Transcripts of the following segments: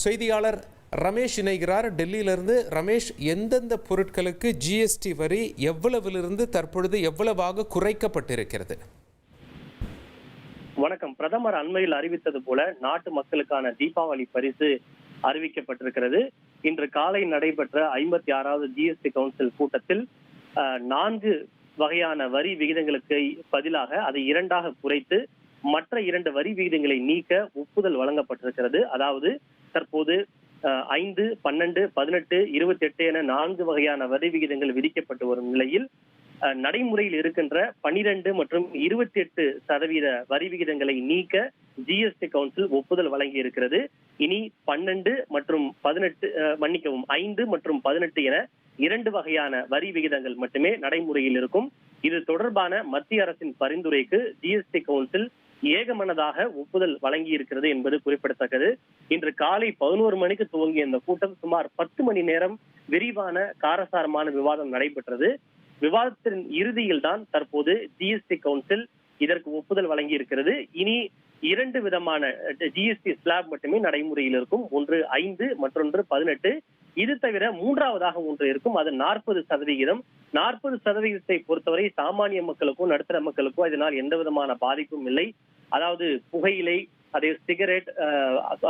செய்தியாளர் ரமேஷ் இணைகிறார் டெல்லியிலிருந்து. ரமேஷ், எந்தெந்த பொருட்களுக்கு ஜிஎஸ்டி வரி எவ்வளவிலிருந்து தற்பொழுது எவ்வளவாக குறைக்கப்பட்டிருக்கிறது? வணக்கம். பிரதமர் அண்மையில் அறிவித்தது போல நாட்டு மக்களுக்கான தீபாவளி பரிசு அறிவிக்கப்பட்டிருக்கிறது. இன்று காலை நடைபெற்ற 56வது ஜிஎஸ்டி கவுன்சில் கூட்டத்தில் 4 வகையான வரி விகிதங்களுக்கு பதிலாக அதை 2ஆக குறைத்து மற்ற 2 வரி விகிதங்களை நீக்க ஒப்புதல் வழங்கப்பட்டிருக்கிறது. அதாவது தற்போது 5, 12, 18, 28 என 4 வகையான வரி விகிதங்கள் விதிக்கப்பட்டு வரும் நிலையில் நடைமுறையில் இருக்கின்ற 12 மற்றும் 28% வரி விகிதங்களை நீக்க ஜிஎஸ்டி கவுன்சில் ஒப்புதல் வழங்கி இருக்கிறது. இனி 12 மற்றும் 18 5 மற்றும் 18 என 2 வகையான வரி விகிதங்கள் மட்டுமே நடைமுறையில் இருக்கும். இது தொடர்பான மத்திய அரசின் பரிந்துரைக்கு ஜிஎஸ்டி கவுன்சில் ஏகமனதாக ஒப்புதல் வழங்கி இருக்கிறது என்பது குறிப்பிடத்தக்கது. இன்று காலை 11 மணிக்கு துவங்கிய இந்த கூட்டம் சுமார் 10 மணி நேரம் விரிவான காரசாரமான விவாதம் நடைபெற்றது. விவாதத்தின் இறுதியில் தான் தற்போது ஜிஎஸ்டி கவுன்சில் இதற்கு ஒப்புதல் வழங்கி இருக்கிறது. இனி 2 விதமான ஜிஎஸ்டி ஸ்லாப் மட்டுமே நடைமுறையில் இருக்கும். ஒன்று 5, மற்றொன்று 18. இது தவிர 3ஆவதாக ஒன்று இருக்கும். அது 40%. 40%ஐ பொறுத்தவரை சாமானிய மக்களுக்கோ நடுத்தர மக்களுக்கோ இதனால் எந்த விதமான பாதிப்பும் இல்லை. அதாவது புகையிலை, அதே சிகரெட்,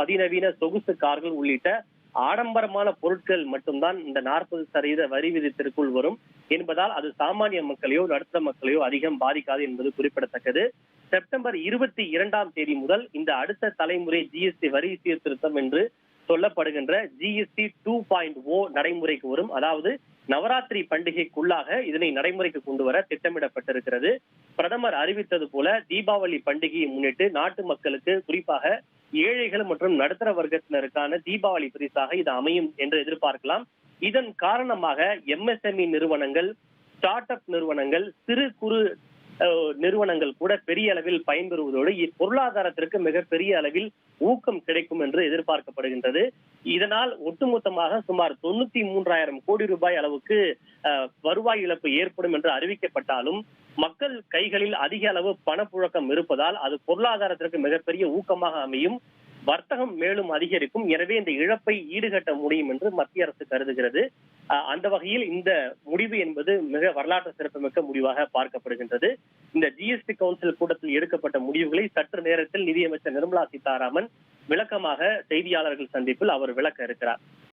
அதிநவீன சொகுசு கார்கள் உள்ளிட்ட ஆடம்பரமான பொருட்கள் மட்டும்தான் இந்த 40% வரி விதித்திற்குள் வரும் என்பதால் அது சாமானிய மக்களையோ நடுத்தர மக்களையோ அதிகம் பாதிக்காது என்பது குறிப்பிடத்தக்கது. செப்டம்பர் 22ஆம் தேதி முதல் இந்த அடுத்த தலைமுறை ஜிஎஸ்டி வரி சீர்திருத்தம் என்று சொல்லப்படுகின்ற ஜிஎஸ்டி 2.0 நடைமுறைக்கு வரும். அதாவது நவராத்திரி பண்டிகைக்குள்ளாக இதனை நடைமுறைக்கு கொண்டு வர திட்டமிடப்பட்டிருக்கிறது. பிரதமர் அறிவித்தது போல தீபாவளி பண்டிகையை முன்னிட்டு நாட்டு மக்களுக்கு, குறிப்பாக ஏழைகள் மற்றும் நடுத்தர வர்க்கத்தினருக்கான தீபாவளி பரிசாக இது அமையும் என்று எதிர்பார்க்கலாம். இதன் காரணமாக எம்எஸ்எம்இ நிறுவனங்கள், ஸ்டார்ட் அப் நிறுவனங்கள், சிறு குறு நிறுவனங்கள் கூட பெரிய அளவில் பயன்பெறுவதோடு பொருளாதாரத்திற்கு மிகப்பெரிய அளவில் ஊக்கம் கிடைக்கும் என்று எதிர்பார்க்கப்படுகின்றது. இதனால் ஒட்டுமொத்தமாக சுமார் 93,000 கோடி ரூபாய் அளவுக்கு வருவாய் இழப்பு ஏற்படும் என்று அறிவிக்கப்பட்டாலும் மக்கள் கைகளில் அதிக அளவு பணப்புழக்கம் இருப்பதால் அது பொருளாதாரத்திற்கு மிகப்பெரிய ஊக்கமாக அமையும். வர்த்தகம் மேலும் அதிகரிக்கும். எனவே இந்த இழப்பை ஈடுகட்ட முடியும் என்று மத்திய அரசு கருதுகிறது. அந்த வகையில் இந்த முடிவு என்பது மிக வரலாற்று சிறப்புமிக்க முடிவாக பார்க்கப்படுகின்றது. இந்த ஜிஎஸ்டி கவுன்சில் கூட்டத்தில் எடுக்கப்பட்ட முடிவுகளை சற்று நேரத்தில் நிதியமைச்சர் நிர்மலா சீதாராமன் விளக்கமாக செய்தியாளர்கள் சந்திப்பில் அவர் விளக்க இருக்கிறார்.